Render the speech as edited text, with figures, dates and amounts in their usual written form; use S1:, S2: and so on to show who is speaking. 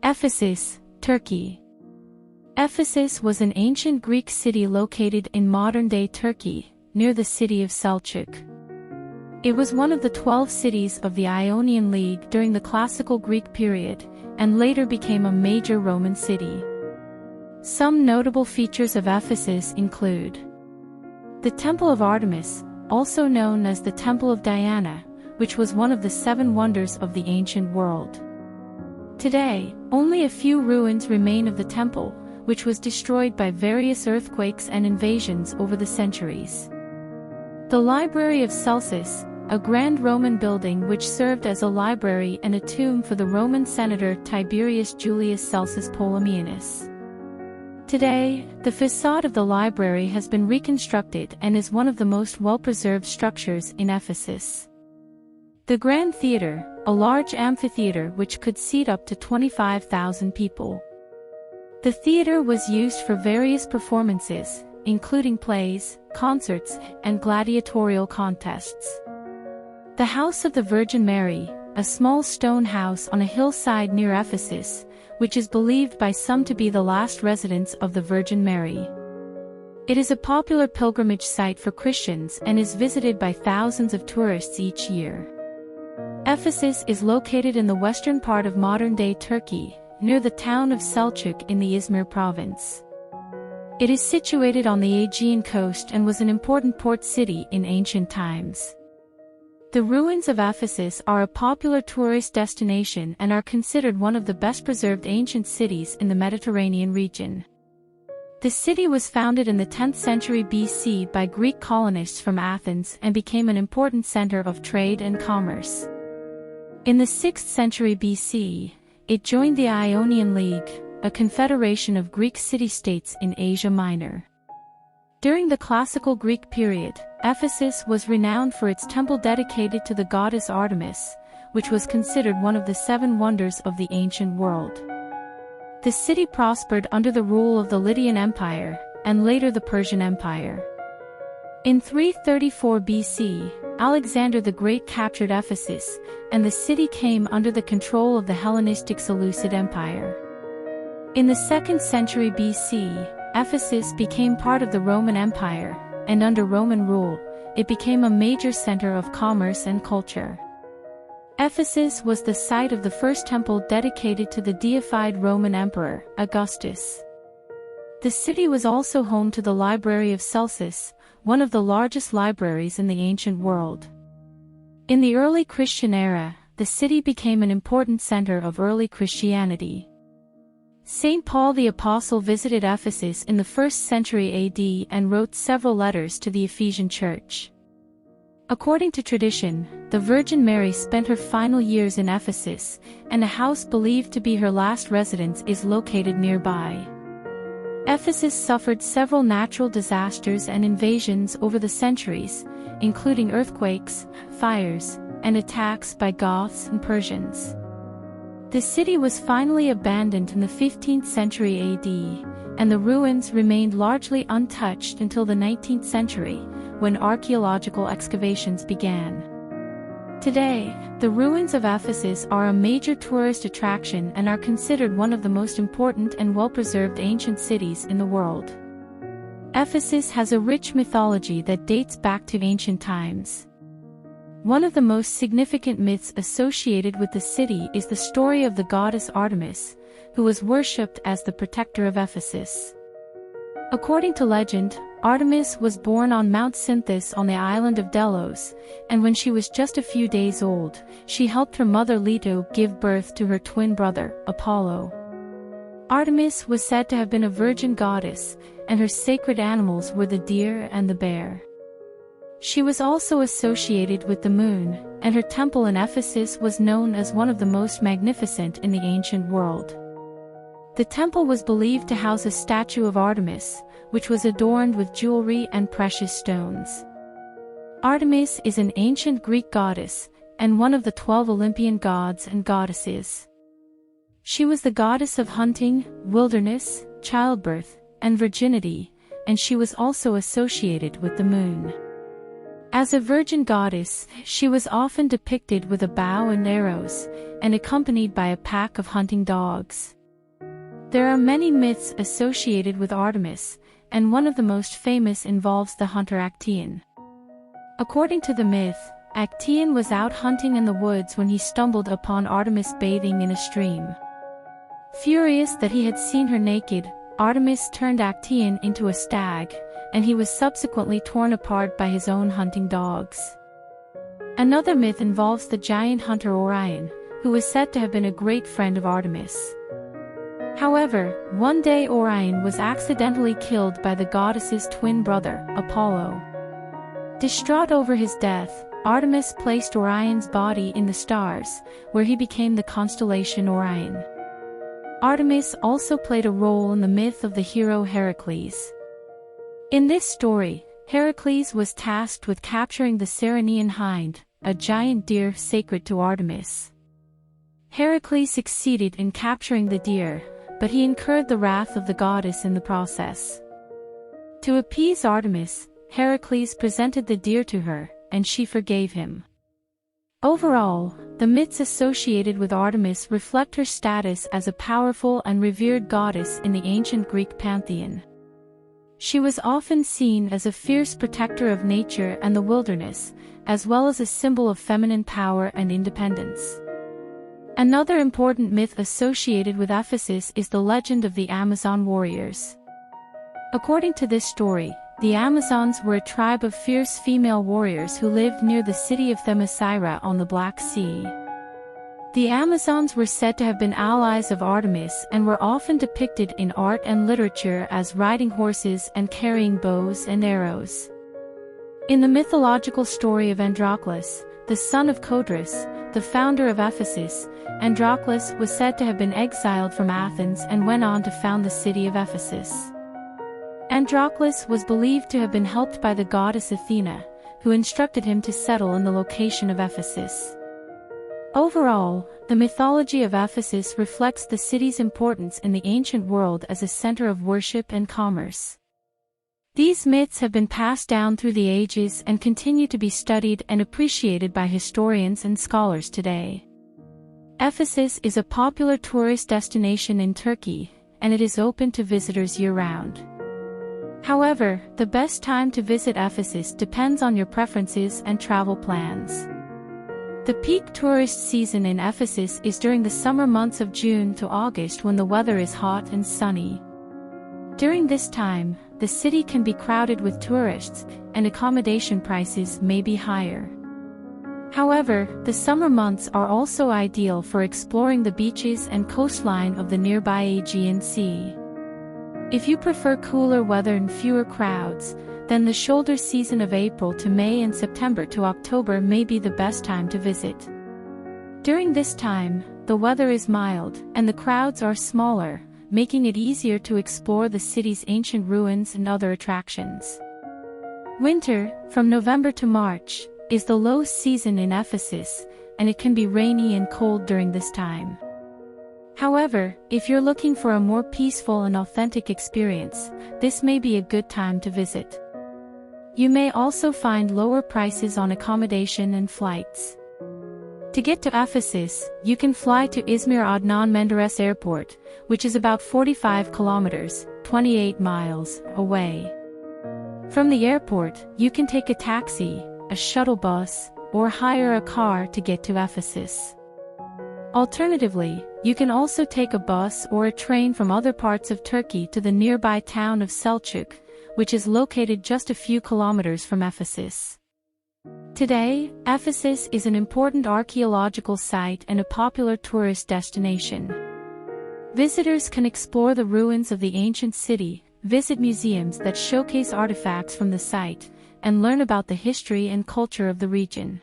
S1: Ephesus, Turkey. Ephesus was an ancient Greek city located in modern-day Turkey, near the city of Selçuk. It was one of the 12 cities of the Ionian League during the classical Greek period, and later became a major Roman city. Some notable features of Ephesus include the Temple of Artemis, also known as the Temple of Diana, which was one of the 7 wonders of the ancient world. Today, only a few ruins remain of the temple, which was destroyed by various earthquakes and invasions over the centuries. The Library of Celsus, a grand Roman building which served as a library and a tomb for the Roman senator Tiberius Julius Celsus Polemaeanus. Today, the facade of the library has been reconstructed and is one of the most well-preserved structures in Ephesus. The Grand Theater, a large amphitheater which could seat up to 25,000 people. The theater was used for various performances, including plays, concerts, and gladiatorial contests. The House of the Virgin Mary, a small stone house on a hillside near Ephesus, which is believed by some to be the last residence of the Virgin Mary. It is a popular pilgrimage site for Christians and is visited by thousands of tourists each year. Ephesus is located in the western part of modern-day Turkey, near the town of Selçuk in the Izmir province. It is situated on the Aegean coast and was an important port city in ancient times. The ruins of Ephesus are a popular tourist destination and are considered one of the best-preserved ancient cities in the Mediterranean region. The city was founded in the 10th century BC by Greek colonists from Athens and became an important center of trade and commerce. In the 6th century BC, it joined the Ionian League, a confederation of Greek city-states in Asia Minor. During the classical Greek period, Ephesus was renowned for its temple dedicated to the goddess Artemis, which was considered one of the 7 wonders of the ancient world. The city prospered under the rule of the Lydian Empire, and later the Persian Empire. In 334 BC, Alexander the Great captured Ephesus, and the city came under the control of the Hellenistic Seleucid Empire. In the 2nd century BC, Ephesus became part of the Roman Empire, and under Roman rule, it became a major center of commerce and culture. Ephesus was the site of the first temple dedicated to the deified Roman Emperor, Augustus. The city was also home to the Library of Celsus, one of the largest libraries in the ancient world. In the early Christian era, the city became an important center of early Christianity. St. Paul the Apostle visited Ephesus in the 1st century AD and wrote several letters to the Ephesian church. According to tradition, the Virgin Mary spent her final years in Ephesus, and a house believed to be her last residence is located nearby. Ephesus suffered several natural disasters and invasions over the centuries, including earthquakes, fires, and attacks by Goths and Persians. The city was finally abandoned in the 15th century AD, and the ruins remained largely untouched until the 19th century, when archaeological excavations began. Today, the ruins of Ephesus are a major tourist attraction and are considered one of the most important and well-preserved ancient cities in the world. Ephesus has a rich mythology that dates back to ancient times. One of the most significant myths associated with the city is the story of the goddess Artemis, who was worshipped as the protector of Ephesus. According to legend, Artemis was born on Mount Cynthus on the island of Delos, and when she was just a few days old, she helped her mother Leto give birth to her twin brother, Apollo. Artemis was said to have been a virgin goddess, and her sacred animals were the deer and the bear. She was also associated with the moon, and her temple in Ephesus was known as one of the most magnificent in the ancient world. The temple was believed to house a statue of Artemis, which was adorned with jewelry and precious stones. Artemis is an ancient Greek goddess, and one of the 12 Olympian gods and goddesses. She was the goddess of hunting, wilderness, childbirth, and virginity, and she was also associated with the moon. As a virgin goddess, she was often depicted with a bow and arrows, and accompanied by a pack of hunting dogs. There are many myths associated with Artemis, and one of the most famous involves the hunter Actaeon. According to the myth, Actaeon was out hunting in the woods when he stumbled upon Artemis bathing in a stream. Furious that he had seen her naked, Artemis turned Actaeon into a stag, and he was subsequently torn apart by his own hunting dogs. Another myth involves the giant hunter Orion, who was said to have been a great friend of Artemis. However, one day Orion was accidentally killed by the goddess's twin brother, Apollo. Distraught over his death, Artemis placed Orion's body in the stars, where he became the constellation Orion. Artemis also played a role in the myth of the hero Heracles. In this story, Heracles was tasked with capturing the Ceryneian hind, a giant deer sacred to Artemis. Heracles succeeded in capturing the deer, but he incurred the wrath of the goddess in the process. To appease Artemis, Heracles presented the deer to her, and she forgave him. Overall, the myths associated with Artemis reflect her status as a powerful and revered goddess in the ancient Greek pantheon. She was often seen as a fierce protector of nature and the wilderness, as well as a symbol of feminine power and independence. Another important myth associated with Ephesus is the legend of the Amazon warriors. According to this story, the Amazons were a tribe of fierce female warriors who lived near the city of Themyscira on the Black Sea. The Amazons were said to have been allies of Artemis and were often depicted in art and literature as riding horses and carrying bows and arrows. In the mythological story of Androclus, the son of Codrus, the founder of Ephesus, Androclus was said to have been exiled from Athens and went on to found the city of Ephesus. Androclus was believed to have been helped by the goddess Athena, who instructed him to settle in the location of Ephesus. Overall, the mythology of Ephesus reflects the city's importance in the ancient world as a center of worship and commerce. These myths have been passed down through the ages and continue to be studied and appreciated by historians and scholars today. Ephesus is a popular tourist destination in Turkey, and it is open to visitors year-round. However, the best time to visit Ephesus depends on your preferences and travel plans. The peak tourist season in Ephesus is during the summer months of June to August when the weather is hot and sunny. During this time, the city can be crowded with tourists, and accommodation prices may be higher. However, the summer months are also ideal for exploring the beaches and coastline of the nearby Aegean Sea. If you prefer cooler weather and fewer crowds, then the shoulder season of April to May and September to October may be the best time to visit. During this time, the weather is mild, and the crowds are smaller, making it easier to explore the city's ancient ruins and other attractions. Winter, from November to March, is the low season in Ephesus, and it can be rainy and cold during this time. However, if you're looking for a more peaceful and authentic experience, this may be a good time to visit. You may also find lower prices on accommodation and flights. To get to Ephesus, you can fly to Izmir Adnan Menderes Airport, which is about 45 kilometers, 28 miles, away. From the airport, you can take a taxi, a shuttle bus, or hire a car to get to Ephesus. Alternatively, you can also take a bus or a train from other parts of Turkey to the nearby town of Selçuk, which is located just a few kilometers from Ephesus. Today, Ephesus is an important archaeological site and a popular tourist destination. Visitors can explore the ruins of the ancient city, visit museums that showcase artifacts from the site, and learn about the history and culture of the region.